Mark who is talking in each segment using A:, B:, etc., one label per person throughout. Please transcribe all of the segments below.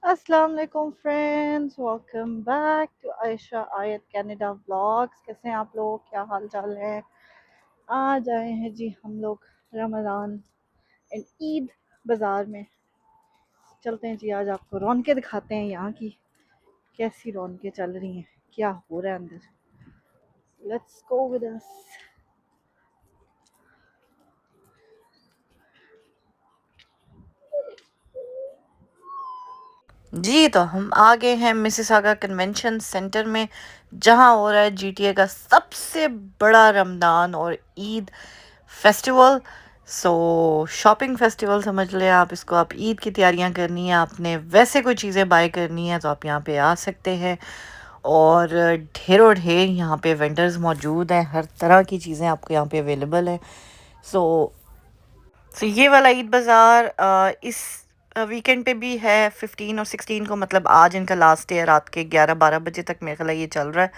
A: अस्सलाम वालेकुम friends, welcome back to Ayesha Ayat Canada vlogs. कैसे हैं आप लोग? क्या हाल चाल है? आज आए हैं जी हम लोग रमज़ान एंड ईद बाज़ार में। चलते हैं जी, आज आपको रौनकें दिखाते हैं यहाँ की, कैसी रौनकें चल रही हैं, क्या हो रहा है अंदर। Let's go with us. जी, तो हम आ गए हैं मिसिसागा कन्वेंशन सेंटर में, जहाँ हो रहा है जीटीए का सबसे बड़ा रमज़ान और ईद फेस्टिवल। सो शॉपिंग फेस्टिवल समझ लें आप इसको। आप ईद की तैयारियां करनी है, आपने वैसे कोई चीज़ें बाय करनी है तो आप यहाँ पे आ सकते हैं। और ढेरों ढेर यहाँ पे वेंडर्स मौजूद हैं, हर तरह की चीज़ें आपको यहाँ पे अवेलेबल हैं। सो ये वाला ईद बाज़ार इस वीकेंड पे भी है, 15 और 16 को, मतलब आज इनका लास्ट डे है। रात के 11-12 बजे तक मेरे ख्याल है ये चल रहा है।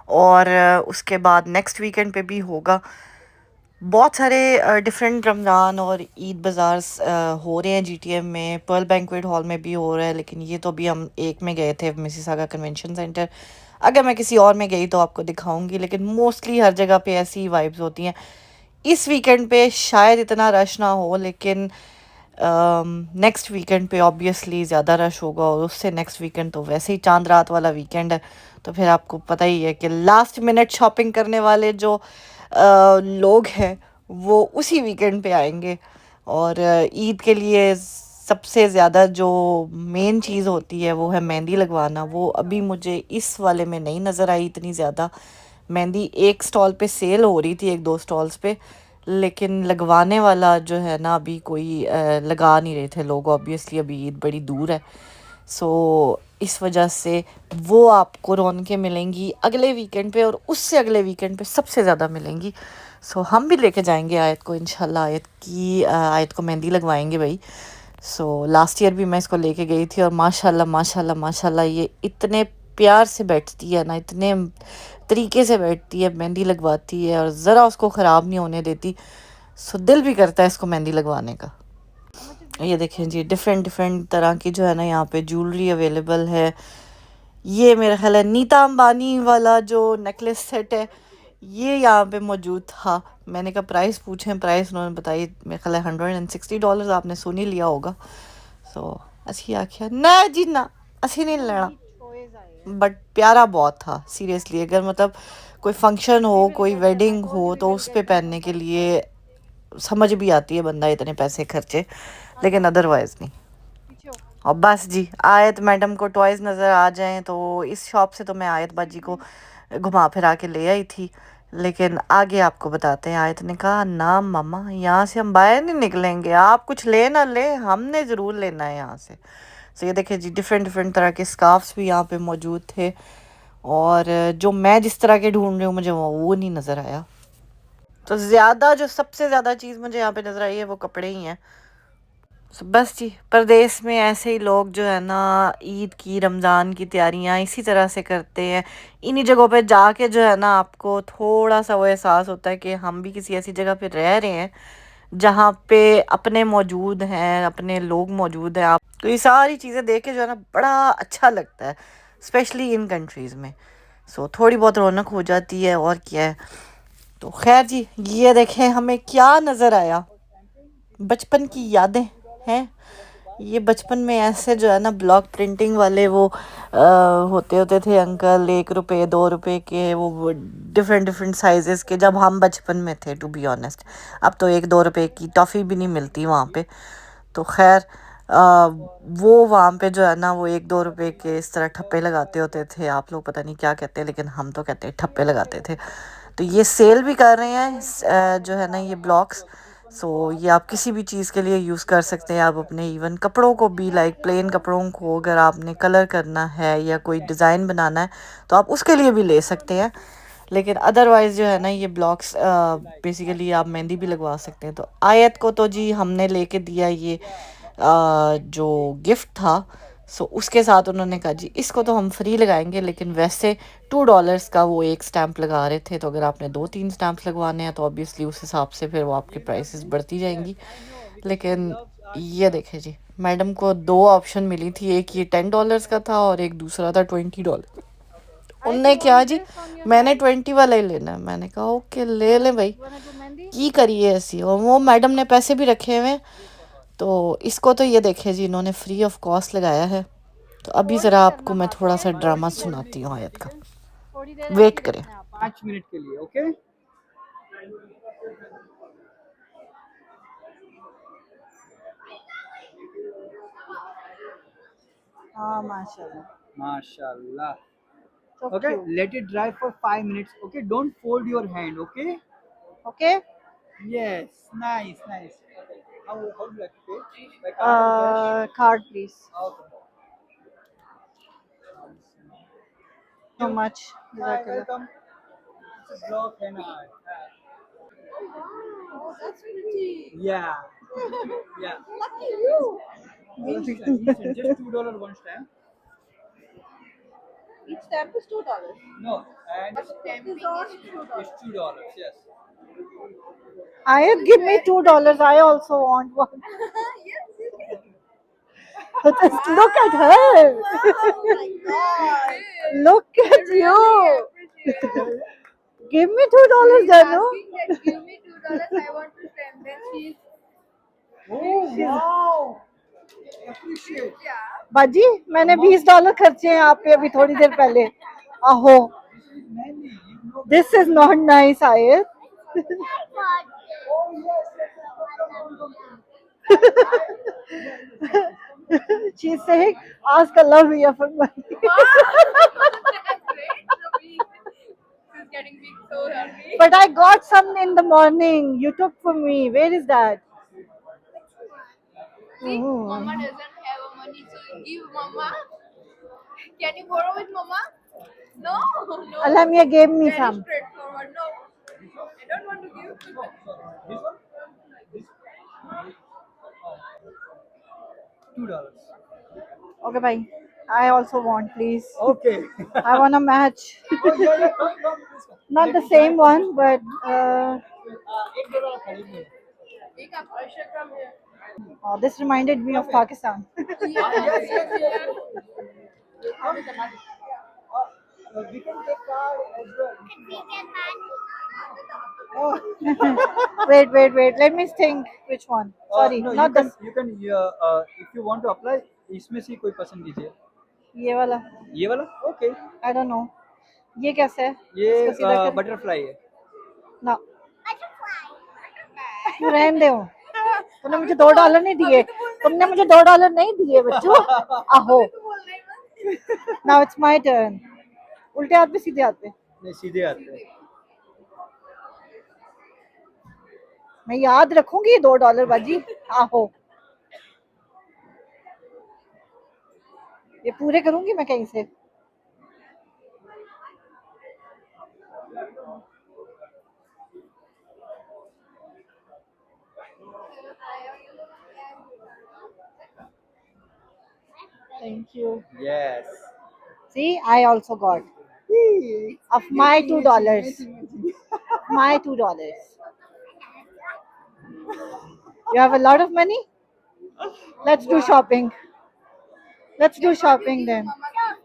A: और उसके बाद नेक्स्ट वीकेंड पे भी होगा। बहुत सारे डिफरेंट रमज़ान और ईद बाज़ार्स हो रहे हैं जीटीएम में। पर्ल बैंक्वेट हॉल में भी हो रहा है, लेकिन ये तो अभी हम एक में गए थे, मिसिसागा कन्वेंशन सेंटर। अगर मैं किसी और में गई तो आपको दिखाऊंगी, लेकिन मोस्टली हर जगह पे ऐसी ही वाइब्स होती हैं। इस वीकेंड पे शायद इतना रश ना हो, लेकिन नेक्स्ट वीकेंड पे ऑब्वियसली ज़्यादा रश होगा। और उससे नेक्स्ट वीकेंड तो वैसे ही चांद रात वाला वीकेंड है, तो फिर आपको पता ही है कि लास्ट मिनट शॉपिंग करने वाले जो लोग हैं वो उसी वीकेंड पे आएंगे। और ईद के लिए सबसे ज़्यादा जो मेन चीज़ होती है वो है मेहंदी लगवाना। वो अभी मुझे इस वाले में नहीं नज़र आई इतनी ज़्यादा। मेहंदी एक स्टॉल पे सेल हो रही थी, एक दो स्टॉल्स पे, लेकिन लगवाने वाला जो है ना अभी कोई लगा नहीं रहे थे लोग। ऑब्वियसली अभी ईद बड़ी दूर है, सो इस वजह से वो आपको रौनकें मिलेंगी अगले वीकेंड पे, और उससे अगले वीकेंड पे सबसे ज़्यादा मिलेंगी। सो हम भी लेके जाएंगे आयत को, इंशाल्लाह आयत को मेहंदी लगवाएंगे भाई। सो लास्ट ईयर भी मैं इसको लेके गई थी, और माशाल्लाह माशाल्लाह माशाल्लाह ये इतने प्यार से बैठती है ना, इतने तरीके से बैठती है, मेहंदी लगवाती है और ज़रा उसको ख़राब नहीं होने देती। सो दिल भी करता है इसको मेहंदी लगवाने का। ये देखें जी, डिफरेंट डिफरेंट तरह की जो है ना यहाँ पे ज्वेलरी अवेलेबल है। ये मेरा ख्याल है नीता अंबानी वाला जो नेकलेस सेट है, ये यहाँ पे मौजूद था। मैंने कहा प्राइस पूछें, प्राइस उन्होंने बताई, मेरा ख्याल है $160। आपने सुन ही लिया होगा। सो असी आख्या ना जी ना, असी नहीं लेना, बट प्यारा बहुत था सीरियसली। अगर मतलब कोई फंक्शन हो, कोई वेडिंग हो, तो उस पे पहनने के लिए समझ भी आती है बंदा इतने पैसे खर्चे, लेकिन अदरवाइज नहीं। और बस जी, आयत मैडम को टॉयज नज़र आ जाएं तो इस शॉप से तो मैं आयत बाजी को घुमा फिरा के ले आई थी। लेकिन आगे आपको बताते हैं। आयत ने कहा ना मम्मा, यहाँ से हम बाहर नहीं निकलेंगे, आप कुछ ले ना ले, हमने ज़रूर लेना है यहाँ से। तो ये देखिए जी, डिफरेंट डिफरेंट तरह के स्कार्फ्स भी यहाँ पे मौजूद थे। और जो मैं जिस तरह के ढूंढ रही हूँ, मुझे वो नहीं नज़र आया। तो ज़्यादा जो सबसे ज़्यादा चीज़ मुझे यहाँ पे नज़र आई है वो कपड़े ही हैं। बस जी, परदेश में ऐसे ही लोग जो है ना ईद की, रमज़ान की तैयारियां इसी तरह से करते हैं। इन्हीं जगहों पे जाके जो है ना आपको थोड़ा सा वो एहसास होता है कि हम भी किसी ऐसी जगह पे रह रहे हैं जहाँ पे अपने मौजूद हैं, अपने लोग मौजूद हैं। आप तो ये सारी चीज़ें देख के जो है ना बड़ा अच्छा लगता है, स्पेशली इन कंट्रीज़ में। सो थोड़ी बहुत रौनक हो जाती है, और क्या है। तो खैर जी, ये देखें हमें क्या नज़र आया, बचपन की यादें हैं। ये बचपन में ऐसे जो है ना ब्लॉक प्रिंटिंग वाले वो होते होते थे अंकल, 1 रुपए 2 रुपए के, वो डिफरेंट डिफरेंट साइजेस के, जब हम बचपन में थे टू बी ऑनेस्ट। अब तो 1-2 रुपए की टॉफ़ी भी नहीं मिलती वहाँ पे। तो खैर वो वहाँ पे जो है ना वो 1-2 रुपए के इस तरह ठप्पे लगाते होते थे। आप लोग पता नहीं क्या कहते हैं, लेकिन हम तो कहते हैं ठप्पे लगाते थे। तो ये सेल भी कर रहे हैं जो है ना ये ब्लॉक्स। सो ये आप किसी भी चीज़ के लिए यूज़ कर सकते हैं। आप अपने इवन कपड़ों को भी, लाइक प्लेन कपड़ों को अगर आपने कलर करना है या कोई डिज़ाइन बनाना है तो आप उसके लिए भी ले सकते हैं। लेकिन अदरवाइज़ जो है ना ये ब्लॉक्स बेसिकली आप मेहंदी भी लगवा सकते हैं। तो आयत को तो जी हमने लेके दिया ये जो गिफ्ट था। सो उसके साथ उन्होंने कहा जी इसको तो हम फ्री लगाएंगे, लेकिन वैसे $2 का वो एक स्टैम्प लगा रहे थे। तो अगर आपने 2-3 स्टैम्प्स लगवाने हैं तो ऑब्वियसली उस हिसाब से फिर वो आपकी प्राइसेस बढ़ती जाएंगी। लेकिन ये देखे जी, मैडम को दो ऑप्शन मिली थी, एक ये $10 का था और एक दूसरा था $20। उनने क्या जी, मैंने 20 वाला ही लेना है। मैंने कहा ओके ले लें भाई, की करिए ऐसी। और वो मैडम ने पैसे भी रखे हुए हैं, तो इसको तो ये देखे जी इन्होंने फ्री ऑफ कॉस्ट लगाया है। तो अभी ज़रा आपको मैं थोड़ा सा ड्रामा सुनाती हूँ आयत का, वेट करें।
B: 5 मिनट के लिए, ओके।
A: हाँ माशाल्लाह,
B: माशाल्लाह।
A: so
B: Okay,
A: cute.
B: let it dry for 5 minutes. Okay, don't fold your hand. Okay.
A: Okay,
B: Yes, nice, nice. How do you like to pay? By card or cash?
A: card please.
B: Okay.
A: So much.
B: Hi,
A: Jazakallah.
B: welcome. It's a block and art.
C: Oh, that's pretty.
B: Yeah, yeah.
C: Lucky you.
B: Instant, instant. Just $2 one stamp.
C: Each stamp is $2.
B: No, and
C: Stamping is $2.
B: it's $2. Yes.
A: Ayat, give me $2. I also want one.
C: Yes, you can.
A: Just look at her.
C: Oh my god.
A: Look at you.
C: Appreciate.
A: Give me $2,
C: She's
A: Danu.
C: asking that give me $2. I want to stamp. Then she's
B: Oh wow! Appreciate.
C: yeah.
A: बाजी, मैंने $20 खर्चे हैं आप पे अभी थोड़ी देर पहले। आहो,
B: This is many. You know.
A: this is not nice, Ayat.
B: Oh yes, yes, yes.
A: She's saying, ask Allah Ria for money.
C: That's great. She's getting big so early.
A: But I got some in the morning. You took for me. Where is that?
C: See,
A: Oh.
C: Mama doesn't have a money, so give Mama. Can you borrow with Mama? No, no.
A: Alamia gave me
C: Very
A: some.
C: straightforward. No, I don't want to give.
B: This one? This $2.
A: Okay, bye. I also want, please.
B: Okay.
A: I want a match.
B: Oh yeah, yeah. Come, this one.
A: Not the same one, but
B: $1 खरीदने.
C: Pick up Aisha from here.
A: oh, this reminded me of Pakistan.
B: Yes, yes, yes. We can take card as well. Oh.
A: Wait. Let me think which one. Sorry,
B: No,
A: not this.
B: you can if you want to apply, इसमें से कोई पसंद कीजिए.
A: ये वाला.
B: ये वाला? Okay.
A: I don't know. ये कैसे है?
B: ये
A: इसको सीधा कर.
B: बटरफ्लाई है.
A: ना. तू रहने दे. तुमने मुझे $2 नहीं दिए. तुमने मुझे $2 नहीं दिए बच्चों. आहो. Now it's my turn. उल्टे हाथ पे सीधे हाथ पे.
B: नहीं सीधे आते हैं.
A: मैं याद रखूंगी $2 बाजी. आहो. ये पूरे करूंगी मैं कहीं से. Thank you.
B: Yes.
A: See, I also got of my $2. My $2. You have a lot of money? Let's do shopping. Let's do shopping then.
C: Mama,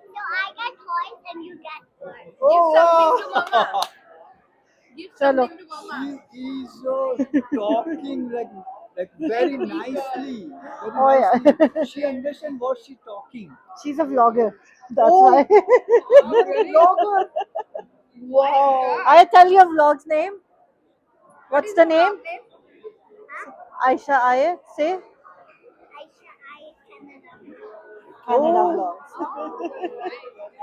D: So I get toys and you get toys.
C: give something to Mama. Give
A: Chalo.
C: something to Mama.
B: She is talking like very nicely. Very
A: Oh, yeah.
B: nicely. She understands what she's talking.
A: She's a vlogger. That's
B: Oh.
A: why.
B: You're a blogger. Wow.
A: I tell your vlog's name. What's the name? Aisha Ayat. Say Canada vlogs.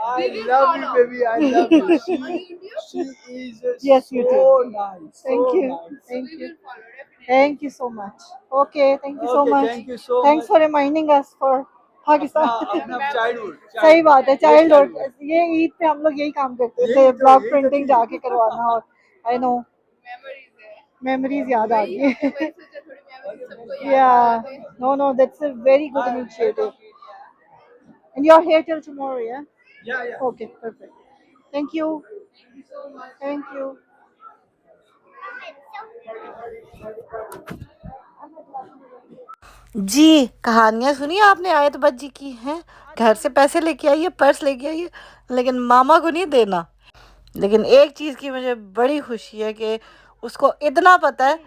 B: I
C: We will
B: love you,
C: follow.
B: baby. I love you.
C: On YouTube,
B: She is
A: Yes, you
B: so
A: do.
B: nice.
A: Thank
B: so
A: you.
B: Nice.
A: Thank
C: we
A: you.
C: will follow definitely.
A: Thank you so much. Okay, thank you so
B: Okay,
A: much.
B: thank you so
A: Thanks
B: much.
A: for reminding us for Pakistan.
B: अपना childhood.
A: सही बात है,
B: ये
A: childhood.
B: childhood.
A: ये ईद पे हम लोग यही काम करते
B: यही
A: थे,
B: तो-
A: ब्लॉग
B: यही तो
A: प्रिंटिंग
B: चीज़।
A: जाके करवाना. और आई नो
C: Memories है.
A: मेमोरीज याद आ
C: वही
A: गई.
C: हमने वही सोचा थोड़ी memories सबको याद
A: Yeah,
C: दिलाते.
A: no, that's a very good initiative. And you're here till tomorrow, yeah?
B: Yeah, yeah.
A: Okay, perfect. Thank you.
C: Thank you so much.
A: Thank you. जी, कहानियाँ सुनी आपने आयत बज्जी की हैं? घर से पैसे लेके आइए, पर्स लेके आइए, लेकिन मामा को नहीं देना। लेकिन एक चीज़ की मुझे बड़ी खुशी है कि उसको इतना पता है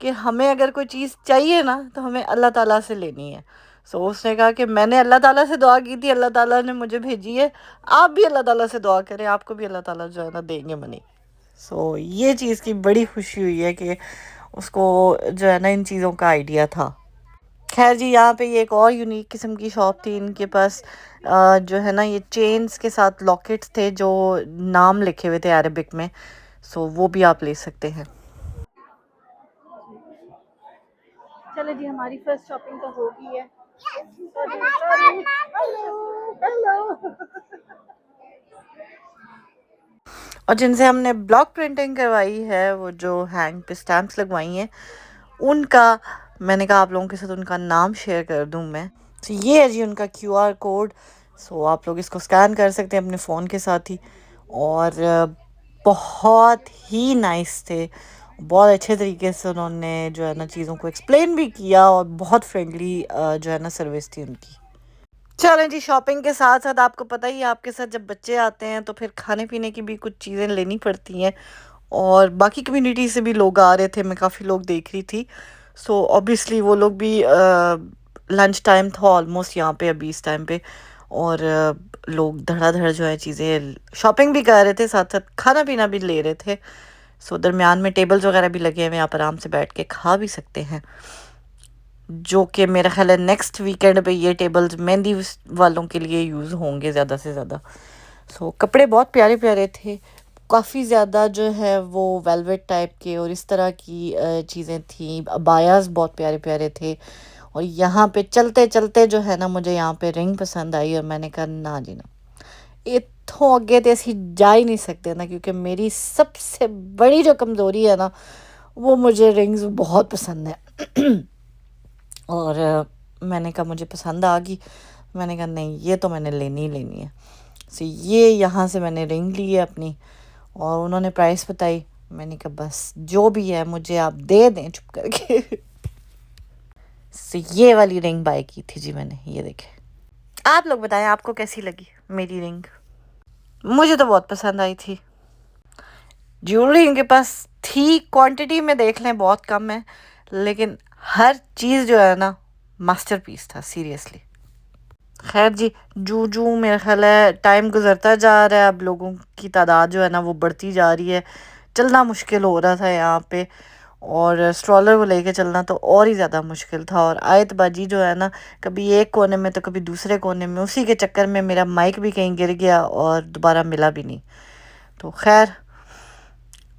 A: कि हमें अगर कोई चीज़ चाहिए ना तो हमें अल्लाह ताला से लेनी है। सो उसने कहा कि मैंने अल्लाह ताला से दुआ की थी, अल्लाह ताला ने मुझे भेजी है, आप भी अल्लाह ताला से दुआ करें, आपको भी अल्लाह ताला जो है ना देंगे मनी। सो ये चीज़ की बड़ी खुशी हुई है कि उसको जो है ना इन चीज़ों का आइडिया था। खैर जी, यहाँ पे ये एक और यूनिक किस्म की शॉप थी। इनके पास जो है ना ये चेन्स के साथ लॉकेट्स थे जो नाम लिखे हुए थे अरबिक में। सो वो भी आप ले सकते हैं। चलो जी, हमारी फर्स्ट शॉपिंग तो हो गई है। हेलो। और जिनसे हमने ब्लॉक प्रिंटिंग करवाई है, वो जो हैंग पे स्टैम्प्स लगवाई हैं, उनका मैंने कहा आप लोगों के साथ उनका नाम शेयर कर दूं मैं। तो ये है जी उनका क्यूआर कोड। सो आप लोग इसको स्कैन कर सकते हैं अपने फ़ोन के साथ ही। और बहुत ही नाइस थे, बहुत अच्छे तरीके से उन्होंने जो है ना चीज़ों को एक्सप्लेन भी किया, और बहुत फ्रेंडली जो है ना सर्विस थी उनकी। चलें जी, शॉपिंग के साथ साथ आपको पता ही है आपके साथ जब बच्चे आते हैं तो फिर खाने पीने की भी कुछ चीज़ें लेनी पड़ती हैं। और बाकी कम्युनिटी से भी लोग आ रहे थे, मैं काफ़ी लोग देख रही थी। सो ऑब्वियसली वो लोग भी लंच टाइम था ऑलमोस्ट यहाँ पे अभी इस टाइम पे। और लोग धड़ाधड़ जो है चीज़ें शॉपिंग भी कर रहे थे, साथ साथ खाना पीना भी ले रहे थे। सो दरमियान में टेबल्स वगैरह भी लगे हैं, यहाँ पर आराम से बैठ के खा भी सकते हैं। जो कि मेरा ख्याल है नेक्स्ट वीकेंड पे ये टेबल्स मेहंदी वालों के लिए यूज़ होंगे ज़्यादा से ज़्यादा। सो कपड़े बहुत प्यारे प्यारे थे, काफ़ी ज़्यादा जो है वो वेलवेट टाइप के और इस तरह की चीज़ें थी। अबायास बहुत प्यारे प्यारे थे। और यहाँ पे चलते चलते जो है ना मुझे यहाँ पे रिंग पसंद आई, और मैंने कहा ना जी ना, इत्थों अगे तो असी जा ही नहीं सकते ना, क्योंकि मेरी सबसे बड़ी जो कमज़ोरी है ना, वो मुझे रिंग्स बहुत पसंद है। और मैंने कहा मुझे पसंद आ गई, मैंने कहा नहीं ये तो मैंने लेनी ही लेनी है। सो ये यहाँ से मैंने रिंग ली है अपनी, और उन्होंने प्राइस बताई। मैंने कहा बस जो भी है मुझे आप दे दें चुप करके। सो ये वाली रिंग बाय की थी जी मैंने, ये देखे। आप लोग बताएं आपको कैसी लगी मेरी रिंग? मुझे तो बहुत पसंद आई थी। ज्वेलरी इनके पास थी, क्वांटिटी में देख लें बहुत कम है, लेकिन हर चीज़ जो है ना मास्टरपीस था सीरियसली। खैर जी, जू जू मेरा ख्याल है टाइम गुजरता जा रहा है, अब लोगों की तादाद जो है ना वो बढ़ती जा रही है, चलना मुश्किल हो रहा था यहाँ पे। और स्ट्रॉलर को लेके चलना तो और ही ज़्यादा मुश्किल था। और आयतबाजी जो है ना, कभी एक कोने में तो कभी दूसरे कोने में, उसी के चक्कर में मेरा माइक भी कहीं गिर गया और दोबारा मिला भी नहीं। तो खैर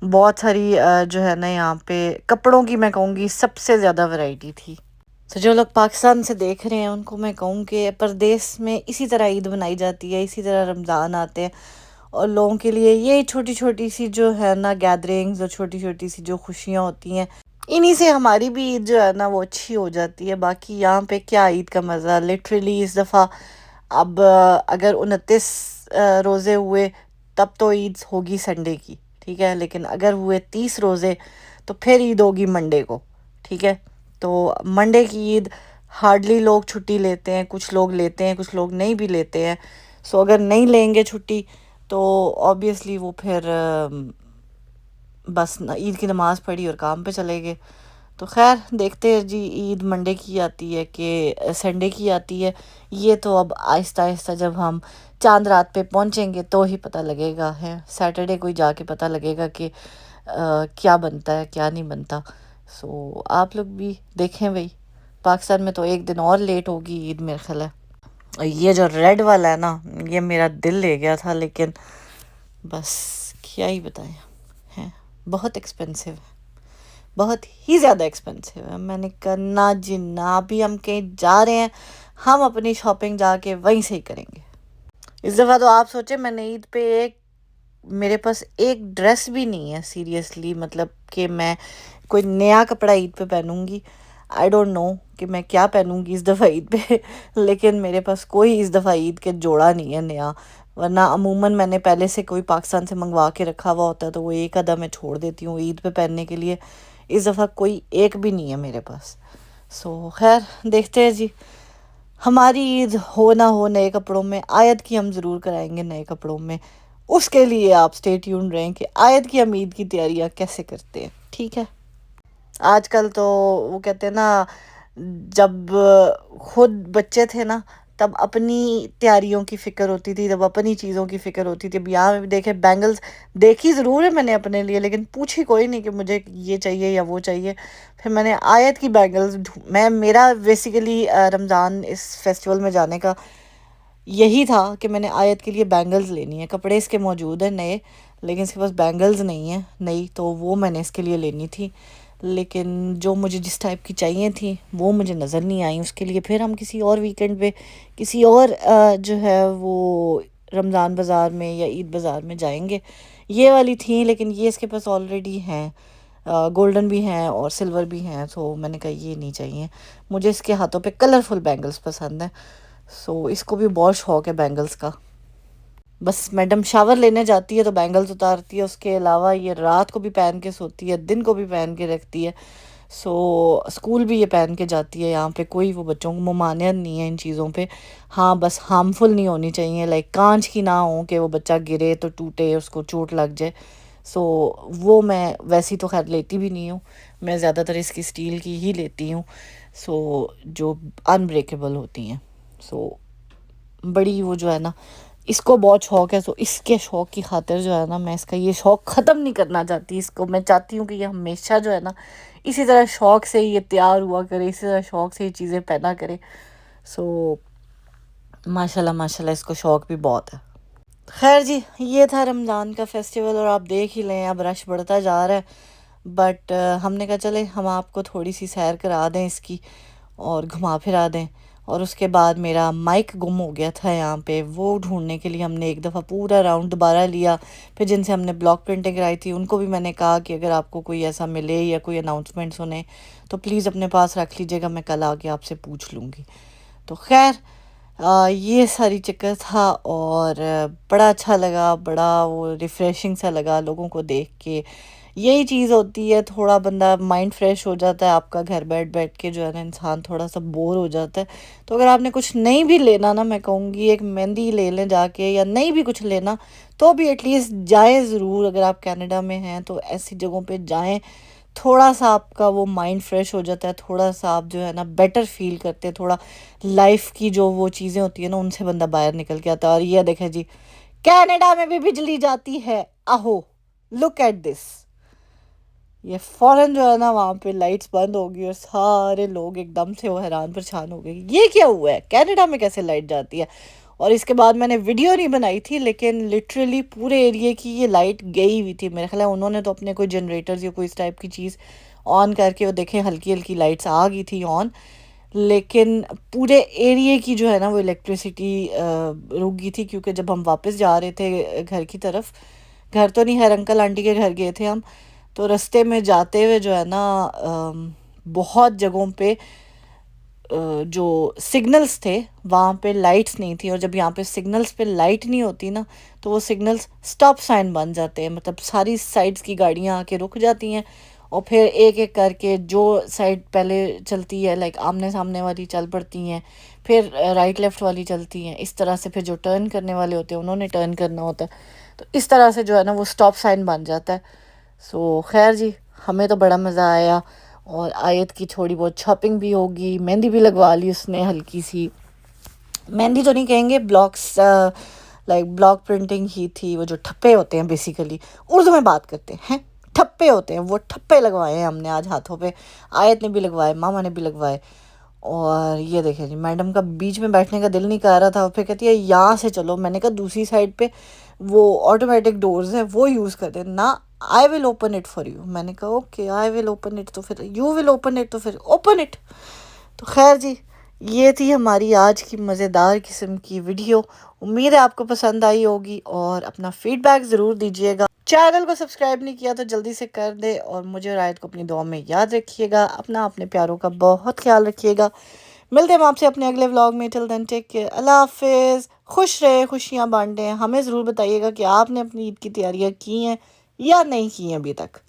A: बहुत सारी जो है ना यहाँ पे कपड़ों की मैं कहूँगी सबसे ज़्यादा वैरायटी थी। तो जो लोग पाकिस्तान से देख रहे हैं उनको मैं कहूँ कि परदेश में इसी तरह ईद मनाई जाती है, इसी तरह रमज़ान आते हैं, और लोगों के लिए ये छोटी छोटी सी जो है ना गैदरिंग्स और छोटी छोटी सी जो खुशियाँ होती हैं, इन्हीं से हमारी भी ईद जो है ना वो अच्छी हो जाती है। बाकी यहाँ पे क्या ईद का मज़ा, लिटरली इस दफ़ा अब अगर 29 रोज़े हुए तब तो ईद होगी संडे की, ठीक है, लेकिन अगर हुए 30 रोज़े तो फिर ईद होगी मंडे को, ठीक है। तो मंडे की ईद हार्डली लोग छुट्टी लेते हैं, कुछ लोग लेते हैं कुछ लोग नहीं भी लेते हैं। सो अगर नहीं लेंगे छुट्टी तो ऑब्वियसली वो फिर बस ईद की नमाज़ पढ़ी और काम पे चले गए। तो खैर देखते हैं जी, ईद मंडे की आती है कि संडे की आती है, ये तो अब आहिस्ता आहिस्ता जब हम चांद रात पे पहुंचेंगे तो ही पता लगेगा है। सैटरडे को ही जाके पता लगेगा कि क्या बनता है क्या नहीं बनता। सो आप लोग भी देखें भाई, पाकिस्तान में तो एक दिन और लेट होगी ईद मेरे ख्याल है। और ये जो रेड वाला है ना, ये मेरा दिल ले गया था, लेकिन बस क्या ही बताएं, हैं बहुत एक्सपेंसिव है, बहुत ही ज़्यादा एक्सपेंसिव है। मैंने कहा ना जी ना, अभी हम कहीं जा रहे हैं, हम अपनी शॉपिंग जाके वहीं से ही करेंगे। इस दफ़ा तो आप सोचे मैंने ईद पे एक, मेरे पास एक ड्रेस भी नहीं है सीरियसली, मतलब कि मैं कोई नया कपड़ा ईद पे पहनूंगी। आई डोंट नो कि मैं क्या पहनूंगी इस दफ़ा ईद पे। लेकिन मेरे पास कोई इस दफ़ा ईद के जोड़ा नहीं है नया, वरना अमूमन मैंने पहले से कोई पाकिस्तान से मंगवा के रखा हुआ होता है तो वो एक आधा मैं छोड़ देती हूँ ईद पे पहनने के लिए। इस दफ़ा कोई एक भी नहीं है मेरे पास। सो खैर देखते हैं जी, हमारी ईद हो ना हो नए कपड़ों में, आयत की हम ज़रूर कराएंगे नए कपड़ों में। उसके लिए आप स्टे ट्यून रहें कि आयत की हम ईद की तैयारियां कैसे करते हैं, ठीक है। आजकल तो वो कहते हैं ना, जब खुद बच्चे थे ना तब अपनी तैयारियों की फ़िक्र होती थी, जब अपनी चीज़ों की फ़िक्र होती थी। अब यहाँ भी देखे बैंगल्स देखी ज़रूर है मैंने अपने लिए, लेकिन पूछी कोई नहीं कि मुझे ये चाहिए या वो चाहिए। फिर मैंने आयत की बैंगल्स मैं मेरा बेसिकली रमज़ान इस फेस्टिवल में जाने का यही था कि मैंने आयत के लिए बैंगल्स लेनी है। कपड़े इसके मौजूद हैं नए, लेकिन इसके पास बैंगल्स नहीं है नई, तो वो मैंने इसके लिए लेनी थी। लेकिन जो मुझे जिस टाइप की चाहिए थी वो मुझे नज़र नहीं आई। उसके लिए फिर हम किसी और वीकेंड पे किसी और जो है वो रमज़ान बाज़ार में या ईद बाज़ार में जाएंगे। ये वाली थी, लेकिन ये इसके पास ऑलरेडी हैं, गोल्डन भी हैं और सिल्वर भी हैं। तो मैंने कहा ये नहीं चाहिए, मुझे इसके हाथों पे कलरफुल बैंगल्स पसंद हैं। सो इसको भी बहुत शौक है बैंगल्स का। बस मैडम शावर लेने जाती है तो बैंगल्स उतारती है, उसके अलावा ये रात को भी पहन के सोती है, दिन को भी पहन के रखती है। सो स्कूल भी ये पहन के जाती है। यहाँ पे कोई वो बच्चों को ममानियत नहीं है इन चीज़ों पे। हाँ बस हार्मफुल नहीं होनी चाहिए, लाइक कांच की ना हो कि वो बच्चा गिरे तो टूटे, उसको चोट लग जाए। सो वो मैं वैसी तो खैर लेती भी नहीं हूँ, मैं ज़्यादातर इसकी स्टील की ही लेती हूँ। सो जो अनब्रेकेबल होती हैं। सो बड़ी वो जो है ना, इसको बहुत शौक है। सो इसके शौक की खातिर जो है ना, मैं इसका ये शौक ख़त्म नहीं करना चाहती। इसको मैं चाहती हूँ कि ये हमेशा जो है ना इसी तरह शौक से ही ये तैयार हुआ करे, इसी तरह शौक से ही चीज़ें पहना करे। सो माशाल्लाह माशाल्लाह इसको शौक भी बहुत है। खैर जी, ये था रमज़ान का फेस्टिवल और आप देख ही लें अब रश बढ़ता जा रहा है। बट हमने कहा चले हम आपको थोड़ी सी सैर करा दें इसकी और घुमा फिरा दें। और उसके बाद मेरा माइक गुम हो गया था यहाँ पे, वो ढूंढने के लिए हमने एक दफ़ा पूरा राउंड दोबारा लिया। फिर जिनसे हमने ब्लॉक प्रिंटिंग कराई थी उनको भी मैंने कहा कि अगर आपको कोई ऐसा मिले या कोई अनाउंसमेंट सुने तो प्लीज़ अपने पास रख लीजिएगा, मैं कल आके आपसे पूछ लूँगी। तो खैर ये सारी चक्कर था और बड़ा अच्छा लगा, बड़ा वो रिफ़्रेशिंग सा लगा लोगों को देख के। यही चीज़ होती है, थोड़ा बंदा माइंड फ्रेश हो जाता है आपका, घर बैठ बैठ के जो है ना इंसान थोड़ा सा बोर हो जाता है। तो अगर आपने कुछ नहीं भी लेना ना, मैं कहूँगी एक मेहंदी ले लें जाके, या नहीं भी कुछ लेना तो भी एटलीस्ट जाएं ज़रूर। अगर आप कनाडा में हैं तो ऐसी जगहों पे जाएं, थोड़ा सा आपका वो माइंड फ्रेश हो जाता है, थोड़ा सा आप जो है ना बेटर फील करते हैं, थोड़ा लाइफ की जो वो चीज़ें होती है ना उनसे बंदा बाहर निकल के आता है। और ये देखें जी, कनाडा में भी बिजली जाती है, आहो लुक एट दिस। ये फ़ौरन जो है ना वहाँ पे लाइट्स बंद हो गई और सारे लोग एकदम से वो हैरान परेशान हो गए, ये क्या हुआ है, कनाडा में कैसे लाइट जाती है। और इसके बाद मैंने वीडियो नहीं बनाई थी, लेकिन लिटरली पूरे एरिया की ये लाइट गई हुई थी। मेरे ख्याल है उन्होंने तो अपने कोई जनरेटर्स या कोई इस टाइप की चीज़ ऑन करके वो देखें हल्की हल्की लाइट्स आ गई थी ऑन, लेकिन पूरे एरिया की जो है ना वो इलेक्ट्रिसिटी रुक गई थी। क्योंकि जब हम वापस जा रहे थे घर की तरफ, घर तो नहीं, हर अंकल आंटी के घर गए थे हम, तो रास्ते में जाते हुए जो है ना बहुत जगहों पे जो सिग्नल्स थे वहाँ पे लाइट्स नहीं थी। और जब यहाँ पे सिग्नल्स पे लाइट नहीं होती ना तो वो सिग्नल्स स्टॉप साइन बन जाते हैं, मतलब सारी साइड्स की गाड़ियाँ आके रुक जाती हैं और फिर एक एक करके जो साइड पहले चलती है लाइक आमने सामने वाली चल पड़ती हैं, फिर राइट लेफ़्ट वाली चलती हैं। इस तरह से फिर जो टर्न करने वाले होते हैं उन्होंने टर्न करना होता है, तो इस तरह से जो है ना वो स्टॉप साइन बन जाता है। सो खैर जी, हमें तो बड़ा मज़ा आया और आयत की थोड़ी बहुत शॉपिंग भी होगी, मेहंदी भी लगवा ली उसने हल्की सी। मेहंदी तो नहीं कहेंगे, ब्लॉक्स लाइक ब्लॉक प्रिंटिंग ही थी। वो जो ठप्पे होते हैं, बेसिकली उर्दू में बात करते हैं, ठप्पे होते हैं, वो ठप्पे लगवाए हैं हमने आज हाथों पे। आयत ने भी लगवाए, मामा ने भी लगवाए। और ये देखें जी, मैडम का बीच में बैठने का दिल नहीं कर रहा था, फिर कहती है यहाँ से चलो। मैंने कहा दूसरी साइड पे वो ऑटोमेटिक डोर्स हैं वो यूज़ करते हैं ना, I will open it for you. मैंने कहा okay I will open it, तो फिर यू विल ओपन इट, तो फिर ओपन इट। तो खैर जी, ये थी हमारी आज की मज़ेदार किस्म की वीडियो। उम्मीद है आपको पसंद आई होगी और अपना फीडबैक ज़रूर दीजिएगा। चैनल को सब्सक्राइब नहीं किया तो जल्दी से कर दे और मुझे और आयत को अपनी दुआ में याद रखिएगा। अपना अपने प्यारों का बहुत ख्याल रखिएगा। मिलते हैं आपसे अपने अगले व्लॉग में। टिल देन टेक केयर, अल्लाह हाफिज़। खुश रहे, खुशियाँ बांटें। हमें ज़रूर बताइएगा कि आपने अपनी ईद की तैयारियाँ की हैं या नहीं की हैं अभी तक।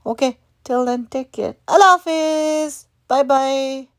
A: Okay, till then take care, अल्लाह हाफिज़, बाय बाय।